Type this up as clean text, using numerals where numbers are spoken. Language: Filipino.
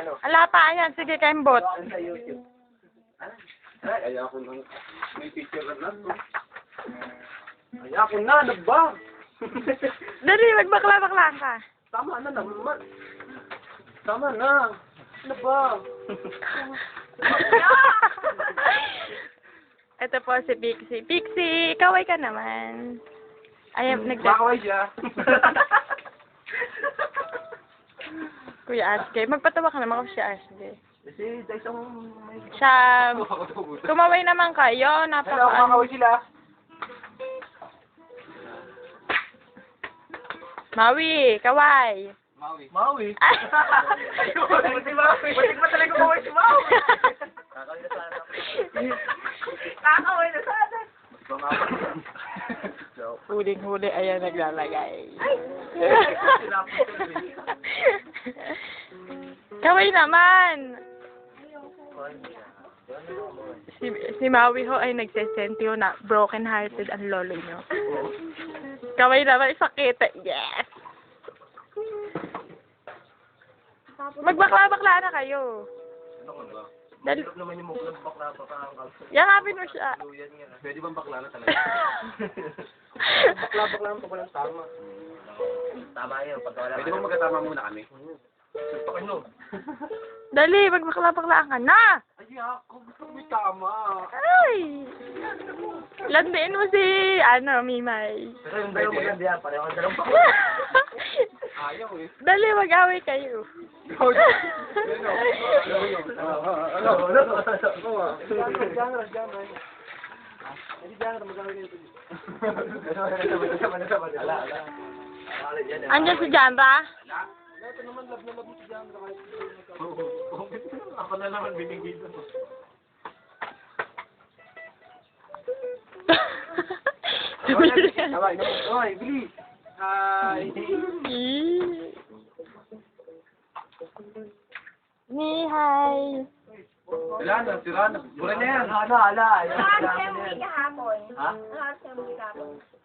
ano. Ala pa, ayan. Sige, kembot. Sa YouTube. Ay, ayoko nang may picture na lang. Ayoko na, ano ba? Dali, magbakla-baklaan ka. Tama na naman. Tama na. Ano ba? Ito po si Pixie. Pixie, kaway ka naman. Ayan, Bakaway siya. Kuya Aske. Magpatawa ka naman kasi Aske. Kasi isang may... Siya, kumaway naman kayo. Hello, Napaka... kakaway sila. Mawi, kaway. Maui. Maui? Ay, si Maui. Batik ba talaga kaway si Maui? Kakaway na sana. kakaway na sana. Joke. Huling-huli, ayan naglalagay. Kaway naman. Si Maui ho ay nagsesentyo na broken-hearted ang lolo nyo. Kaway naman, sakit. Yes! Magbakla-bakla na kayo. Ano ka ba? Dal Hirap naman yung mukha ng bakla pa parang Yakapin mo siya. Luyan nga. Pwede bang bakla na talaga? Bakla-bakla naman pa walang tama. Tama yun. Pagka wala pwede bang magkasama muna kami? Suntokin mo. Dali, magbakla-baklaan ka na! Ay, ako. Gusto ko may tama. Ay! Landiin mo si, Mimay. Pero yung dalawa maganda yan. Pareho ang dalawang bakla. Ayaw eh. Dali, mag-away kayo. Andiyan si Jamba? Ako na naman binigay mo. Oy, bilis. Hi. Ni, hi. Wala na, sira na. Bura na yan. Ano, ala. Ano, ala. Ano, ala. Ha? Ano, ala.